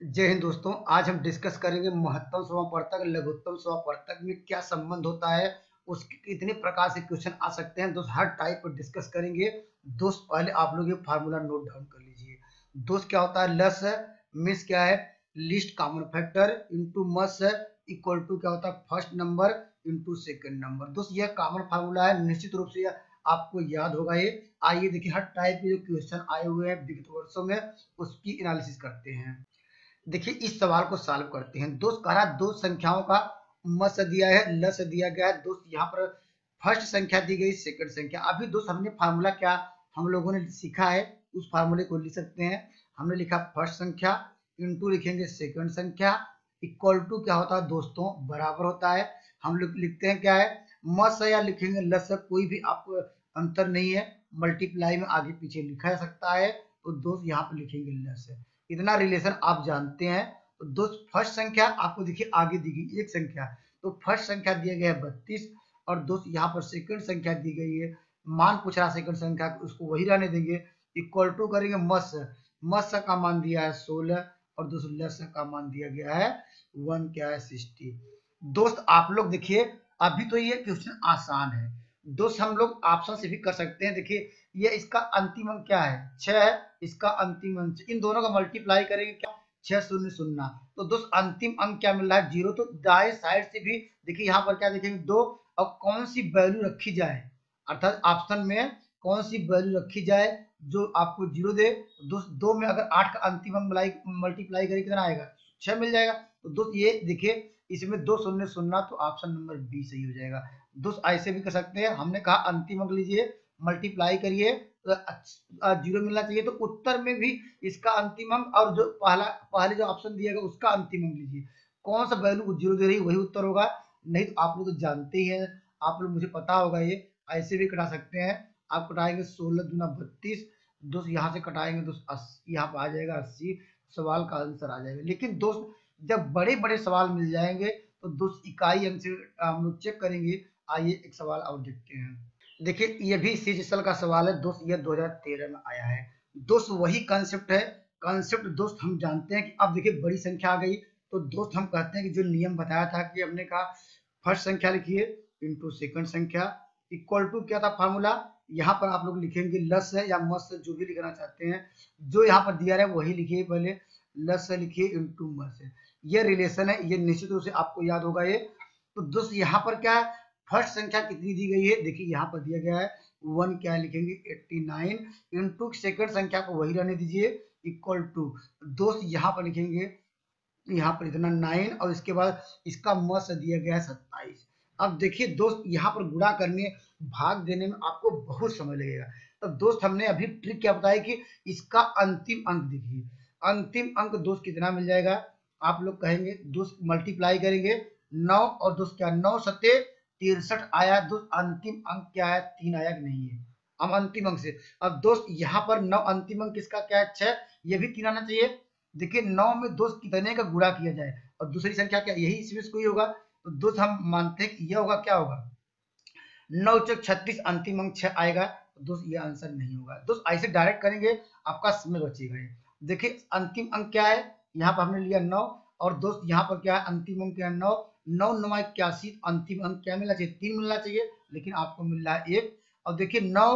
जय हिंद दोस्तों। आज हम डिस्कस करेंगे महत्तम समापवर्तक लघुत्तम समापवर्तक में क्या संबंध होता है, उसके कितने प्रकार से क्वेश्चन आ सकते हैं दोस्त, हर टाइप पर डिस्कस करेंगे। दोस्त पहले आप लोग ये फार्मूला नोट डाउन कर लीजिए। दोस्त क्या होता है, लस मीन्स क्या है, लीस्ट कॉमन फैक्टर इंटू मस इक्वल टू क्या होता है, first number into second number. दोस्त यह कॉमन फार्मूला है, निश्चित रूप से आपको याद होगा ये। आइए देखिए हर टाइप के जो क्वेश्चन आए हुए हैं विगत वर्षों में उसकी एनालिसिस करते हैं। देखिए इस सवाल को सॉल्व करते हैं। दोस्त कह रहा दो संख्याओं का मस दिया है, लस दिया गया है। दोस्त यहाँ पर फर्स्ट संख्या दी गई, सेकंड संख्या। अभी दोस्त हमने फार्मूला क्या हम लोगों ने सीखा है, उस फार्मूले को लिख सकते हैं। हमने लिखा फर्स्ट संख्या इंटू लिखेंगे सेकंड संख्या इक्वल टू क्या होता है दोस्तों, बराबर होता है। हम लोग लिखते हैं क्या है, मस या लिखेंगे लस, कोई भी आपको अंतर नहीं है, मल्टीप्लाई में आगे पीछे लिखा जा सकता है। तो दोस्त यहाँ पर लिखेंगे लस, इतना रिलेशन आप जानते हैं। तो दोस्त फर्स्ट संख्या आपको देखिए आगे दी गई एक संख्या, तो फर्स्ट संख्या दिया गया है 32, और दोस्त यहाँ पर सेकंड संख्या दी गई है, मान पूछ रहा सेकंड संख्या, उसको वही रहने देंगे। इक्वल टू करेंगे मस, मस का मान दिया है 16, और दोस्त लस का मान दिया गया है 1 क्या है 60। दोस्त आप लोग देखिए अभी तो ये क्वेश्चन आसान है दोस्त, हम लोग ऑप्शन से भी कर सकते हैं। देखिए ये इसका अंतिम अंक क्या है 6 है, इसका अंतिम अंक, इन दोनों का मल्टीप्लाई करेंगे क्या 6 शून्य शून्य। तो दोस्त अंतिम अंक क्या मिल रहा है 0। तो दाएं साइड से भी देखिए यहाँ पर क्या देखेंगे 2, और कौन सी वैल्यू रखी जाए, अर्थात ऑप्शन में कौन सी वैल्यू रखी जाए जो आपको 0 दे। दोस्त 2 में अगर 8 का अंतिम अंक मल्टीप्लाई करें कितना आएगा 6 मिल जाएगा। तो दोस्त ये देखिए इसमें 2 शून्य शून्य, तो ऑप्शन नंबर बी सही हो जाएगा। दोस्त ऐसे भी कर सकते हैं, हमने कहा अंतिम अंक लीजिए मल्टीप्लाई करिए, तो 0 मिलना चाहिए। तो उत्तर में भी इसका अंतिम अंक और जो पहले जो ऑप्शन दिया गया उसका अंतिम अंक लीजिए, कौन सा वैल्यू 0 दे रही वही उत्तर होगा। नहीं तो आप लोग तो जानते ही हैं, आप लोग मुझे पता होगा, ये ऐसे भी कटा सकते हैं। आप कटाएंगे 16 दूना 32, दोस्त यहाँ से कटाएंगे दोस्त 80, यहाँ पर आ जाएगा 80, सवाल का आंसर आ जाएगा। लेकिन दोस्त जब बड़े बड़े सवाल मिल जाएंगे तो दोस्त इकाई अंक से हम लोग चेक करेंगे। आइए एक सवाल और देखते हैं। देखिए ये भी सीजीएल का सवाल है दोस्त, ये 2013 में आया है। दोस्त वही कंसेप्ट है, कंसेप्ट दोस्त हम जानते हैं कि अब देखिए बड़ी संख्या आ गई, तो दोस्त हम कहते हैं कि जो नियम बताया था कि हमने कहा फर्स्ट संख्या लिखिए इंटू सेकंड संख्या इक्वल टू क्या था फार्मूला, यहाँ पर आप लोग लिखेंगे लस है या मस है, जो भी लिखना चाहते हैं, जो यहाँ पर दिया है वही लिखिए, पहले लस लिखिए इंटू मस है। ये रिलेशन है, ये निश्चित रूप से आपको याद होगा ये। तो दोस्त यहाँ पर क्या है, फर्स्ट संख्या कितनी दी गई है, देखिए यहाँ पर दिया गया है 1 क्या लिखेंगे 89 इंटू सेकंड संख्या को वही रहने दीजिए इक्वल टू, दोस्त यहाँ पर लिखेंगे यहाँ पर इतना 9, और इसके बाद इसका मस दिया गया है 27। अब देखिए दोस्त यहाँ पर गुणा करने भाग देने में आपको बहुत समय लगेगा। तो दोस्त हमने अभी ट्रिक क्या बताया कि इसका अंतिम अंक देखिए, अंतिम अंक दोस्त कितना मिल जाएगा, आप लोग कहेंगे दोस्त मल्टीप्लाई करेंगे 9, और दोस्त क्या 9 सत्ते 63 आया। दोस्त अंतिम अंक क्या है 3 आया कि नहीं है, हम अंतिम अंक से। अब दोस्त यहाँ पर 9 अंतिम अंक किसका क्या है 6, ये भी 3 आना चाहिए। देखिए 9 में दोस्त कितने का गुणा किया जाए, और दूसरी संख्या क्या यही इसमें से कोई होगा। तो दोस्त हम मानते हैं कि यह होगा, क्या होगा 9 चौक 36, अंतिम अंक 6 आएगा। तो दोस्त ये आंसर नहीं होगा। दोस्त ऐसे डायरेक्ट करेंगे आपका समय बचेगा। ये देखिए अंतिम अंक क्या है, यहाँ पर हमने लिया 9, और दोस्त यहाँ पर क्या है अंतिम अंक क्या है 9, 9 9 81, अंतिम अंक क्या मिलना चाहिए 3 मिलना चाहिए, लेकिन आपको मिल रहा है 1। और देखिए 9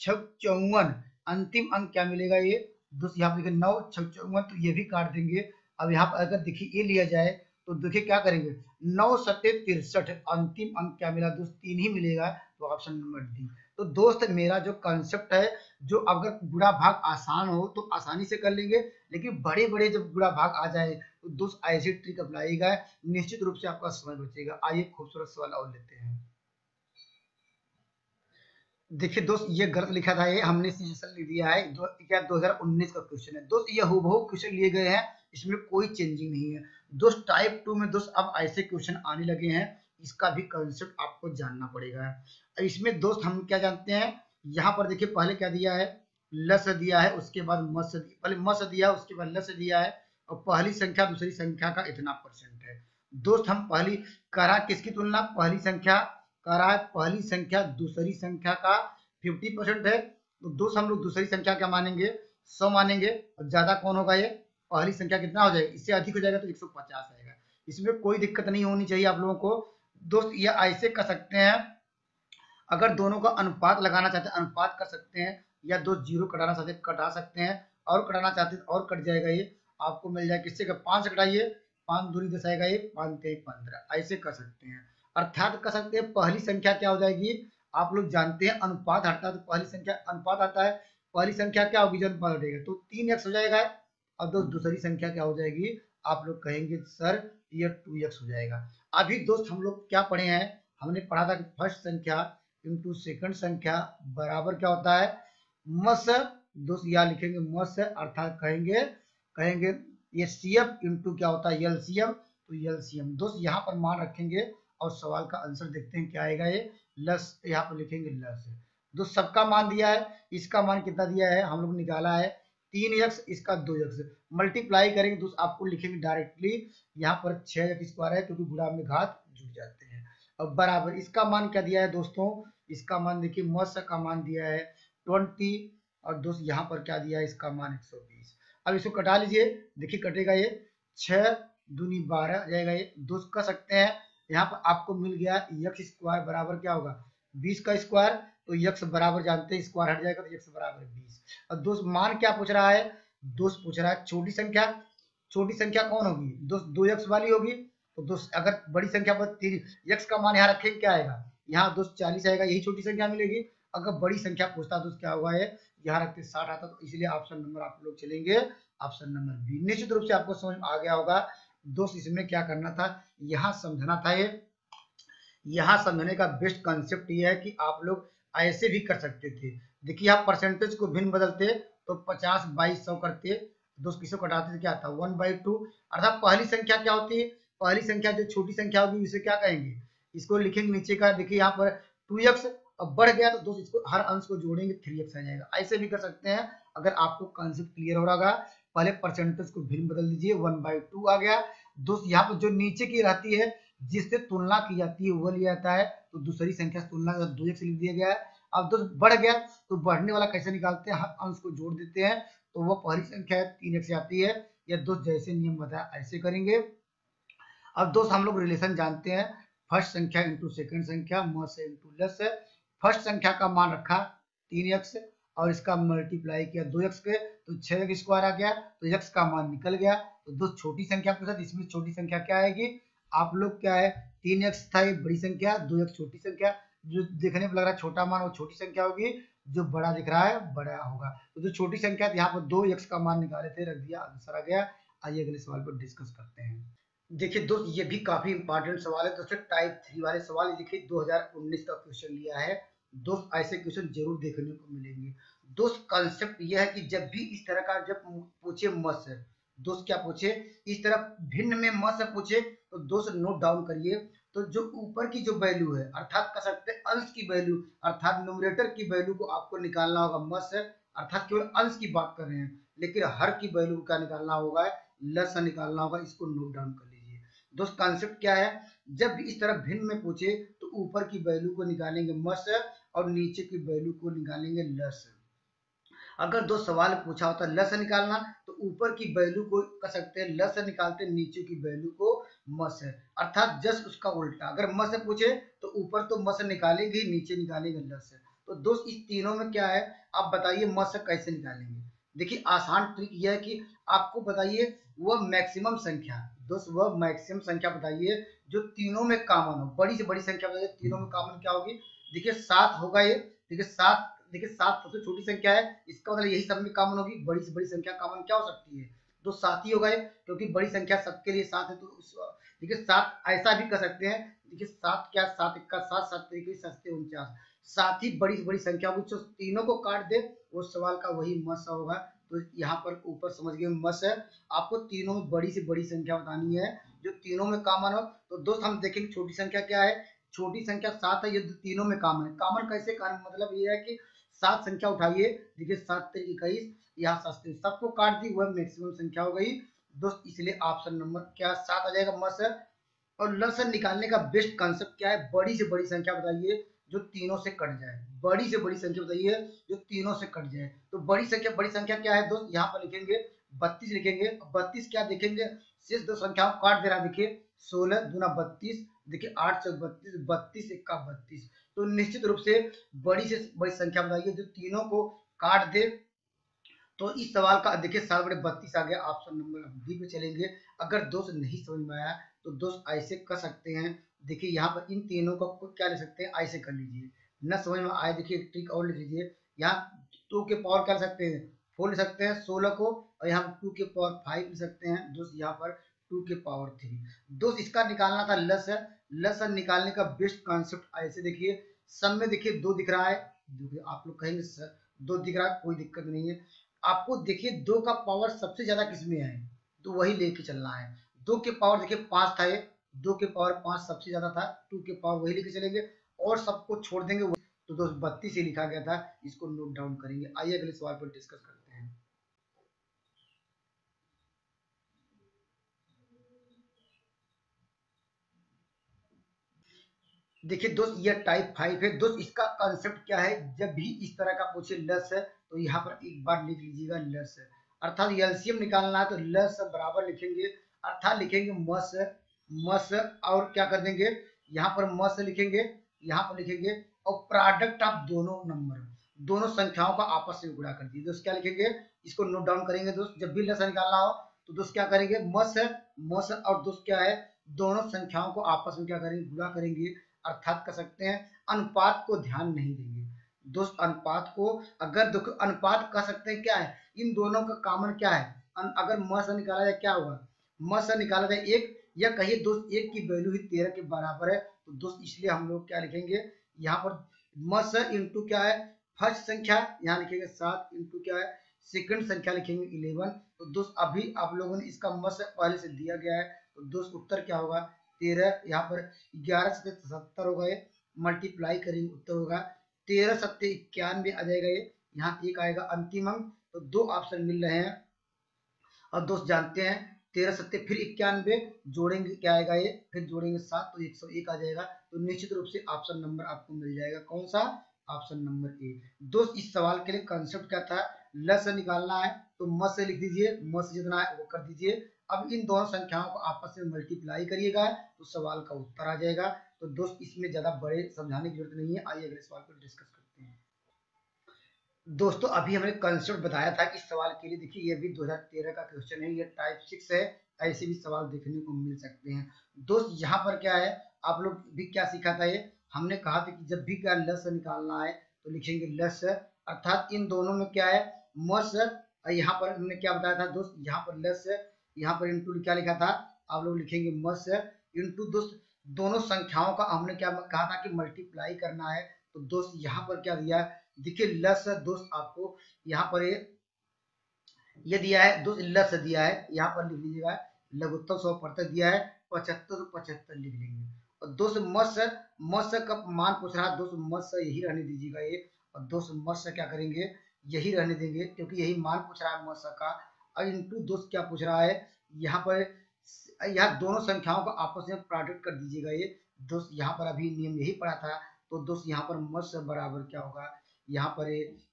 6 54, अंतिम अंक क्या मिलेगा ये, दोस्त यहाँ पर देखिए 9 6 54, तो ये भी काट देंगे। अब यहाँ पर अगर देखिए ये लिया जाए तो देखिए क्या करेंगे 9 सत्ते 63, अंतिम अंक क्या मिला दोस्त 3 ही मिलेगा, तो ऑप्शन नंबर डी। तो दोस्त मेरा जो कंसेप्ट है, जो अगर गुणा भाग आसान हो तो आसानी से कर लेंगे, लेकिन बड़े बड़े जब गुणा भाग आ जाए तो दोस्त ऐसी ट्रिक अपनाइएगा, निश्चित रूप से आपका समय बचेगा। आइए खूबसूरत सवाल और लेते हैं। देखिए दोस्त ये गलत लिखा था, ये हमने सीजन लिख दिया है, क्या 2019 का क्वेश्चन है दोस्त, ये हूबहू क्वेश्चन लिए गए हैं, इसमें कोई चेंजिंग नहीं है दोस्त। टाइप 2 में दोस्त अब ऐसे क्वेश्चन आने लगे हैं, इसका भी कंसेप्ट आपको जानना पड़ेगा। इसमें दोस्त हम क्या जानते हैं, यहाँ पर देखिए पहले क्या दिया है, लस दिया है, उसके बाद मस, पहले मस दिया उसके बाद लस दिया है, और पहली संख्या दूसरी संख्या का इतना परसेंट है। दोस्त हम पहली करा किसकी तुलना, पहली संख्या करा है, पहली संख्या दूसरी संख्या का 50% है। तो दोस्त हम लोग दूसरी संख्या क्या मानेंगे 100 मानेंगे, और ज्यादा कौन होगा ये पहली संख्या कितना हो जाएगा, इससे अधिक हो जाएगा तो 150 आएगा। इसमें कोई दिक्कत नहीं होनी चाहिए आप लोगों को दोस्त। ये ऐसे कर सकते हैं, अगर दोनों का अनुपात लगाना चाहते हैं अनुपात कर सकते हैं, या दो जीरो कटाना चाहते हैं कटा सकते हैं, और कटाना चाहते हैं और कट जाएगा। ये आपको मिल जाएगा किससे, 5 से कटाइए, 5 दूनी 10 आएगा, ये 5 3 15, ऐसे कर सकते हैं। अर्थात कर सकते हैं पहली संख्या क्या हो जाएगी, आप लोग जानते हैं अनुपात हटता है तो पहली संख्या अनुपात आता है, पहली संख्या क्या होगी जो अनुपात हटेगा तो 3x हो जाएगा। और दोस्त दूसरी संख्या क्या हो जाएगी, आप लोग कहेंगे सर ये 2x हो जाएगा। अभी दोस्त हम लोग क्या पढ़े हैं, हमने पढ़ा था कि फर्स्ट संख्या इंटू सेकंड संख्या बराबर क्या होता है, मस। दोस्त यहाँ लिखेंगे मस, अर्थात कहेंगे कहेंगे ये CF इंटू क्या होता है LCM, तो LCM दोस्त यहाँ पर मान रखेंगे और सवाल का आंसर देखते हैं क्या आएगा। ये लस यहाँ पर लिखेंगे लस। दोस्त सबका मान दिया है, इसका मान कितना दिया है हम लोग निकाला है 3x, इसका 2x मल्टीप्लाई करेंगे दोस्त आपको लिखेंगे डायरेक्टली यहाँ पर 6x² है क्योंकि गुणा में घात जुड़ जाते हैं। अब बराबर इसका मान क्या दिया है दोस्तों, इसका मान देखिए मस का मान दिया है 20, और दोस्त यहाँ पर क्या दिया है इसका मान 120। अब इसको कटा लीजिए, देखिए कटेगा ये 6 दूनी 12 आ जाएगा। ये दोस्त कर सकते हैं, यहाँ पर आपको मिल गया x² बराबर क्या होगा 20 का स्क्वायर, तो x बराबर जानते हैं स्क्वायर हट जाएगा तो x बराबर 20। अब दोस्त मान क्या पूछ रहा है, दोस्त पूछ रहा है छोटी संख्या, छोटी संख्या कौन होगी दोस्त 2x वाली होगी। तो दोस्त अगर बड़ी संख्या पर x का मान यहाँ रखेंगे क्या आएगा, यहाँ दोस्त 40 आएगा, यही छोटी संख्या मिलेगी। अगर बड़ी संख्या पूछता तो क्या होगा, ये यहाँ रखते 60 आता, तो इसलिए ऑप्शन नंबर आप लोग चलेंगे ऑप्शन नंबर बी। निश्चित रूप से आपको समझ आ गया होगा दोस्त, इसमें क्या करना था, यहाँ समझना था। ये यहाँ समझने का बेस्ट कंसेप्ट ये है कि आप लोग ऐसे भी कर सकते थे। देखिए आप परसेंटेज को भिन्न बदलते तो 50 22 100 करते, दोस्त किसको कटाते थे क्या आता 1/2। अर्थात पहली संख्या क्या होती है, पहली संख्या जो छोटी संख्या होगी उसे क्या कहेंगे, इसको लिखेंगे नीचे का, देखिए यहाँ पर 2x अब बढ़ गया तो दोस्त इसको हर अंश को जोड़ेंगे 3x आ जाएगा। ऐसे भी कर सकते हैं अगर आपको कंसेप्ट क्लियर हो रहा होगा। पहले परसेंटेज को भिन्न बदल दीजिए 1/2 आ गया। दोस्त यहाँ पर जो नीचे की रहती है जिससे तुलना की जाती है वो लिया जाता है, तो दूसरी संख्या से तुलना 2x लिख दिया गया है। अब दोस्त बढ़ गया तो बढ़ने वाला कैसे निकालते हैं, हर अंश को जोड़ देते हैं तो वो पहली संख्या 3x आती है। या दोस्त जैसे नियम बताया ऐसे करेंगे। अब दोस्त हम लोग रिलेशन जानते हैं, फर्स्ट संख्या इंटू सेकंड संख्या, मस इंटू लस। फर्स्ट संख्या का मान रखा 3x और इसका मल्टीप्लाई किया 2x के, तो 6x² आ गया, तो x का मान निकल गया। तो दोस्त छोटी संख्या के साथ इसमें छोटी संख्या क्या आएगी, आप लोग क्या है 3x था ये बड़ी संख्या, 2x छोटी संख्या, जो देखने में लग रहा है छोटा मान वो छोटी संख्या होगी, जो बड़ा दिख रहा है बड़ा होगा। तो जो छोटी संख्या यहाँ पर 2x का मान निकाले थे, रख दिया, आंसर आ गया। आइए अगले सवाल पर डिस्कस करते हैं। देखिए दोस्त ये भी काफी इंपॉर्टेंट सवाल है दोस्तों, टाइप 3 वाले सवाल। देखिए 2019 का क्वेश्चन लिया है दोस्त, ऐसे क्वेश्चन जरूर देखने को मिलेंगे। दोस्त कंसेप्ट यह है कि जब भी इस तरह का जब पूछे मस, दोस्त क्या पूछे इस तरह भिन्न में मस पूछे तो दोस्त नोट डाउन करिए। तो जो ऊपर की जो वैल्यू है अर्थात कह सकते हैं अंश की वैल्यू, अर्थात न्यूमरेटर की वैल्यू को आपको निकालना होगा मस, अर्थात केवल अंश की बात कर रहे हैं, लेकिन हर की वैल्यू का निकालना होगा लस निकालना होगा। इसको नोट डाउन कर लीजिए। दोस्त कंसेप्ट क्या है, जब भी इस तरह भिन्न में पूछे तो ऊपर की वैल्यू को निकालेंगे मस और नीचे की वैल्यू को निकालेंगे लस। अगर दो सवाल पूछा होता है लस निकालना तो ऊपर की वैल्यू को कर सकते हैं लस निकालते, नीचे की वैल्यू को मस है, अर्थात जस्ट उसका उल्टा। अगर मस पूछे तो ऊपर तो मस निकालेंगे, नीचे निकालेंगे लस। तो दोस्त इस तीनों में क्या है, आप बताइए मस कैसे निकालेंगे। देखिए आसान ट्रिक यह है कि आपको बताइए वह मैक्सिमम संख्या, दोस्त वह मैक्सिमम संख्या बताइए जो तीनों में कॉमन हो, बड़ी से बड़ी संख्या बताइए तीनों में कॉमन क्या होगी। देखिए 7 होगा ये, देखिए 7, देखिए 7 सबसे छोटी संख्या है, इसका मतलब यही सब में कॉमन होगी। बड़ी से बड़ी संख्या कॉमन क्या हो सकती है, तो 7 ही होगा, क्योंकि बड़ी संख्या सबके लिए 7 है। तो देखिए 7 ऐसा भी कर सकते हैं, देखिए 7 क्या 7 1 7 7 तरीके 49, 7 ही बड़ी से बड़ी संख्या होगी। जो तीनों को काट दे वो सवाल का वही मस होगा। तो यहाँ पर ऊपर समझ गए मस है, आपको तीनों में बड़ी से बड़ी संख्या बतानी है जो तीनों में कॉमन हो। तो दोस्त हम देखेंगे छोटी संख्या क्या है, छोटी संख्या 7 है, ये तीनों में कॉमन है। कॉमन कैसे, मतलब ये है कि 7 संख्या उठाइए, देखिए 7 3 21, यहाँ 7 सबको काट दी, वह मैक्सिमम संख्या हो गई दोस्त। इसलिए ऑप्शन नंबर क्या 7 आ जाएगा मस है। और लसन निकालने का बेस्ट कंसेप्ट क्या है, बड़ी से बड़ी संख्या बताइए जो तीनों से कट जाए, बड़ी से बड़ी संख्या बताइए जो तीनों से कट जाए। तो बड़ी संख्या क्या है दोस्त, यहाँ पर लिखेंगे 32 लिखेंगे। 32 क्या देखेंगे, शेष दो संख्याओं को काट दे रहा है, देखिए 16 दूना 32, देखिए 8 चौक 32, 32 एक्का 32। तो निश्चित रूप से बड़ी से बड़ी संख्या बताइए जो तीनों को काट दे। तो इस सवाल का देखिए 7 बड़े 32 आ गया, ऑप्शन नंबर डी पे चलेंगे। अगर दोस्त नहीं समझ में आया तो दोस्त ऐसे कर सकते हैं, देखिए यहाँ पर इन तीनों को क्या ले सकते हैं, ऐसे कर लीजिए। न समझ में आए देखिए एक ट्रिक और ले लीजिए, यहाँ 2 के पावर क्या ले सकते हैं, 4 ले सकते हैं 16 को, और यहाँ 2 के पावर 5 ले सकते हैं दोस्त, यहाँ पर 2 के पावर 3। दोस्त इसका निकालना था लस। लस निकालने का बेस्ट कॉन्सेप्ट ऐसे देखिए, सब में देखिए 2 दिख रहा है, आप लोग कहेंगे सर 2 दिख रहा है, कोई दिक्कत नहीं है। आपको देखिए 2 का पावर सबसे ज्यादा किसमें है, तो वही लेके चलना है। 2 के पावर देखिए 5 था, ये 2 के पावर 5 सबसे ज्यादा था, 2 के पावर वही लेके चलेंगे और सबको छोड़ देंगे। तो दोस्त 32 ही लिखा गया था, इसको नोट डाउन करेंगे। आइए अगले सवाल पर डिस्कस करते हैं। देखिए दोस्त ये टाइप 5 है दोस्त। इसका कंसेप्ट क्या है, जब भी इस तरह का पूछे लस है तो यहाँ पर एक बार लिख लीजिएगा लस है, अर्थात एलसीएम निकालना है तो लस बराबर लिखेंगे, अर्थात लिखेंगे मस। मस और क्या कर देंगे, यहाँ पर मस लिखेंगे, यहाँ पर लिखेंगे और प्रोडक्ट ऑफ दोनों नंबर, दोनों संख्याओं का आपस में गुणा कर दीजिए। दोस्त क्या लिखेंगे, इसको नोट डाउन करेंगे दोस्त। जब भी लस निकालना हो तो दोस्त क्या करेंगे, मस है, मस और दोस्त क्या है, दोनों संख्याओं को आपस में क्या करेंगे, गुणा करेंगे, अर्थात कर सकते हैं अनुपात को ध्यान नहीं देंगे दोस्त। अनुपात को अगर देखो, अनुपात कह सकते हैं क्या है, इन दोनों का कॉमन क्या है, अगर म से निकाला जाए क्या होगा, म से निकाला जाए 1, या कहिए दोस्त 1 की वैल्यू ही 13 के बराबर है, तो दोस्त इसलिए हम लोग क्या लिखेंगे, यहाँ पर म से इंटू क्या है फर्स्ट संख्या, यहाँ लिखेंगे 7 इंटू क्या है सेकंड संख्या लिखेंगे 11। तो दोस्त अभी आप लोगों ने इसका म से पहले से दिया गया है, तो दोस्त उत्तर क्या होगा 13, यहाँ पर 11 से 77 होगा, ये मल्टीप्लाई करेंगे उत्तर होगा 13 सत्ते 91 आ जाएगा, ये यहाँ एक आएगा अंतिम अंक। तो 2 ऑप्शन मिल रहे हैं और दोस्त जानते हैं 13 सत्ते फिर 91 जोड़ेंगे क्या आएगा, ये फिर जोड़ेंगे 7 तो 101 आ जाएगा। तो निश्चित रूप से ऑप्शन नंबर आपको मिल जाएगा, कौन सा, ऑप्शन नंबर ए। दोस्त इस सवाल के लिए कंसेप्ट क्या था, ल से निकालना है तो म से लिख दीजिए, म से जितना है वो कर दीजिए। अब इन दोनों संख्याओं को आपस में मल्टीप्लाई करिएगा तो सवाल का उत्तर आ जाएगा। तो दोस्त इसमें ज्यादा बड़े समझाने की जरूरत नहीं है, आइए अगले सवाल पर डिस्कस करते हैं। दोस्तों अभी हमने कंसेप्ट बताया था कि सवाल के लिए, देखिए ये भी 2013 का क्वेश्चन है, ये टाइप 6 है, ऐसे भी सवाल देखने को मिल सकते हैं। दोस्त यहाँ पर क्या है, आप लोग भी क्या सीखा था, ये हमने कहा था कि जब भी क्या लस निकालना है तो लिखेंगे लस, अर्थात इन दोनों में क्या है मस। यहाँ पर हमने क्या बताया था दोस्त, यहाँ पर लस, यहाँ पर इंटू क्या लिखा था, आप लोग लिखेंगे मस इंटू दोस्त दोनों संख्याओं का हमने क्या कहा था कि मल्टीप्लाई करना है। तो दोस्त यहाँ पर क्या दिया है, देखिए लस दोस्त आपको यहाँ पर ये दिया है दोस्त, लस दिया है, यहाँ पर लिख लीजिएगा लघुत्तम 100% दिया है 75 तो 75 लिख लेंगे। और दोस्त मस, मस का मान पूछ रहा है दोस्त, मस यही रहने दीजिएगा ये, और दोस्त मस क्या करेंगे यही रहने देंगे क्योंकि यही मान पूछ रहा है मस का। और इंटू दोस्त क्या पूछ रहा है, यहाँ पर यहाँ दोनों संख्याओं को आपस में प्रोडक्ट कर दीजिएगा ये दोस्त। यहाँ पर अभी नियम यही पढ़ा था, तो दोस्त यहाँ पर मस बराबर क्या होगा, यहाँ पर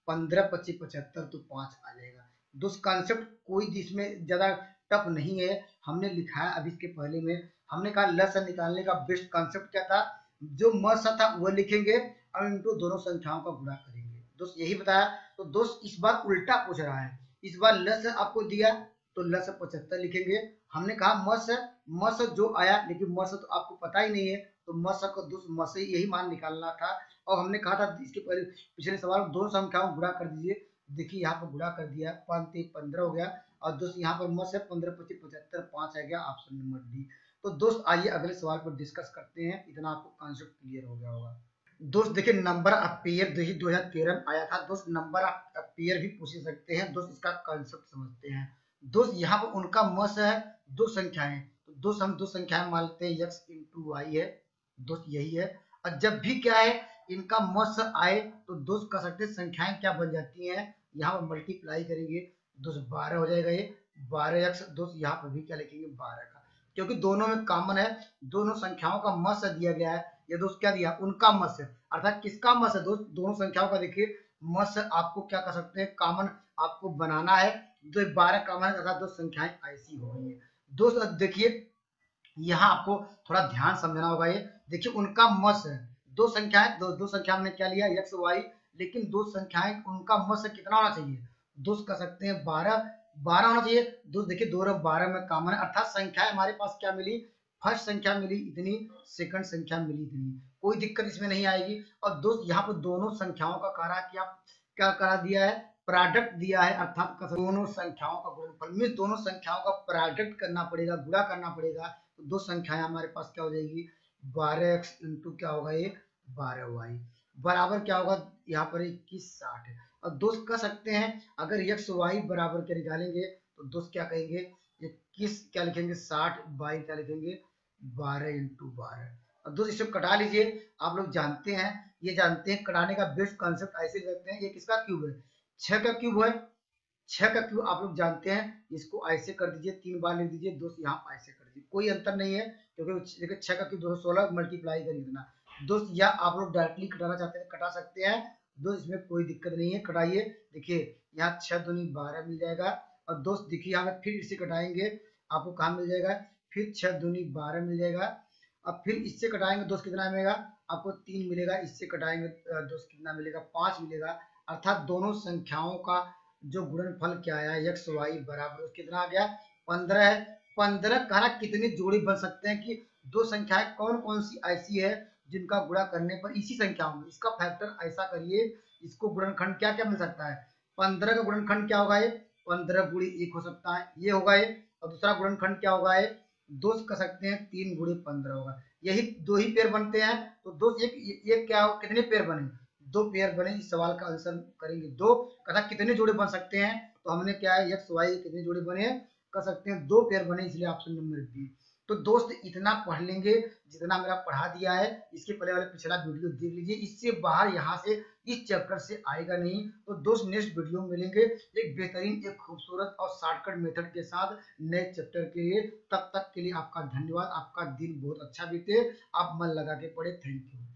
15 25 75 तो 5 आ जाएगा। दोस्त कॉन्सेप्ट कोई इसमें ज्यादा टफ नहीं है, हमने लिखा है अभी इसके पहले में, हमने कहा लस निकालने का बेस्ट कॉन्सेप्ट क्या था, जो मस था वो लिखेंगे और इनको दोनों संख्याओं का गुणा करेंगे, दोस्त यही बताया। तो दोस्त इस बार उल्टा पूछ रहा है, इस बार लस आपको दिया तो लस 75 लिखेंगे, हमने कहा मस, मस जो आया लेकिन मस तो आपको पता ही नहीं है, तो मस का दोस्त मस यही मान निकालना था। और हमने कहा था इसके पहले पिछले सवाल दोनों संख्याओं को गुणा कर दीजिए, देखिए यहाँ पर गुणा कर दिया 5 3 15 हो गया, और दोस्त यहाँ पर मस है 15 25 75 5 आ गया, ऑप्शन नंबर डी। तो दोस्त आइए अगले सवाल पर डिस्कस करते हैं, इतना आपको कॉन्सेप्ट क्लियर हो गया होगा। दोस्त देखिए नंबर ऑफ पेयर 2013 में आया था दोस्त, नंबर ऑफ पेयर भी पूछ सकते हैं दोस्त, इसका कॉन्सेप्ट समझते हैं। दोस्त यहाँ पर उनका मस है दो संख्याएं, तो दोस्त हम दो संख्याएं मानते हैं x इंटू वाई है दोस्त, यही है। और जब भी क्या है इनका मस आए तो दोस्त कह सकते हैं संख्याएं क्या बन जाती हैं, यहाँ पर मल्टीप्लाई करेंगे दोस्त 12 हो जाएगा, ये 12x दोस्त यहाँ पर भी क्या लिखेंगे 12 का, क्योंकि दोनों में कॉमन है, दोनों संख्याओं का मस दिया गया है, ये दोस्त क्या दिया उनका मस है, अर्थात किसका मस है दोस्त दोनों संख्याओं का। देखिए मस आपको क्या कर सकते हैं कॉमन आपको बनाना है, तो 12 कॉमन है तथा दो संख्याएं ऐसी हो गई है। दोस्त देखिए यहाँ आपको थोड़ा ध्यान समझना होगा। ये देखिए उनका मस है, दो संख्याएं, दो संख्या हमने क्या लिया x y, लेकिन दो संख्याएं उनका मस कितना होना चाहिए दोस्त, कह सकते हैं 12 12 होना चाहिए दोस्त। देखिए 2 और 12 में कॉमन है, अर्थात संख्याएं हमारे पास क्या मिली, फर्स्ट संख्या मिली इतनी, सेकंड संख्या मिली इतनी, कोई दिक्कत इसमें नहीं आएगी। और दोस्त यहाँ पर दोनों संख्याओं का करा क्या करा दिया है, प्रोडक्ट दिया है, अर्थात दोनों संख्याओं का गुणनफल में दोनों संख्याओं का प्रोडक्ट करना पड़ेगा, गुणा करना पड़ेगा। तो दो संख्याएं हमारे पास क्या हो जाएगी, 12x इंटू क्या होगा ये 12y बराबर क्या होगा, यहाँ पर 21 60 है। और दोस्त कह सकते हैं अगर x y बराबर क्या निकालेंगे तो दोस्त क्या कहेंगे, 21 क्या लिखेंगे 60 बाई क्या लिखेंगे 12 इंटू 12। और दोस्त इसे कटा लीजिए, आप लोग जानते हैं, ये जानते हैं कटाने का बेस्ट कॉन्सेप्ट ऐसे लिखते हैं, ये किसका क्यूब है, 6 का क्यूब है, 6 का क्यूब आप लोग जानते हैं, इसको ऐसे कर दीजिए 3 बार लिख दीजिए दोस्त, यहाँ ऐसे कर दीजिए, कोई अंतर नहीं है क्योंकि देखिए 6 का क्यूब 216 मल्टीप्लाई कर लिखना दोस्त, या आप लोग डायरेक्टली कटाना चाहते हैं कटा सकते हैं दोस्त, इसमें कोई दिक्कत नहीं है, कटाइए। देखिए यहाँ 6 दूनी 12 मिल जाएगा, और दोस्त देखिए यहाँ पे फिर इसे कटाएंगे, आपको कहाँ मिल जाएगा, फिर 6 दूनी 12 मिल जाएगा, अब फिर इससे कटाएंगे दोस्त कितना मिलेगा, आपको 3 मिलेगा, इससे कटाएंगे दोस्त कितना मिलेगा 5 मिलेगा। अर्थात दोनों संख्याओं का जो गुणनफल क्या आया x y बराबर कितना आ गया 15 है। 15 कहना कितनी जोड़ी बन सकते हैं कि दो संख्याएं कौन कौन सी ऐसी है जिनका गुणा करने पर इसी संख्याओं में, इसका फैक्टर ऐसा करिए, इसको गुणनखंड क्या क्या मिल सकता है, 15 का गुणनखंड क्या होगा, ये 15 गुणी 1 हो सकता है, ये होगा ये। और दूसरा गुणनखंड क्या होगा, ये दोस्त कह सकते हैं 3 गुणी 15 होगा, यही दो ही पेयर बनते हैं। तो दोस्त ये क्या हो, कितने पेयर बने, दो पेयर बने, इस सवाल का आंसर करेंगे दो। कथा कितने जोड़े बन सकते हैं, तो हमने क्या है x y कितने जोड़े बने कर सकते हैं, दो पेयर बने, इसलिए ऑप्शन नंबर बी। तो दोस्त इतना पढ़ लेंगे जितना मेरा पढ़ा दिया है, इसके पहले वाले पिछला वीडियो देख लीजिए, इससे बाहर यहाँ से इस चैप्टर से आएगा नहीं। तो दोस्त नेक्स्ट वीडियो में मिलेंगे एक बेहतरीन, एक खूबसूरत और शॉर्टकट मेथड के साथ नए चैप्टर के लिए। तब तक के लिए आपका धन्यवाद, आपका दिन बहुत अच्छा बीते, आप मन लगा के पढ़े, थैंक यू।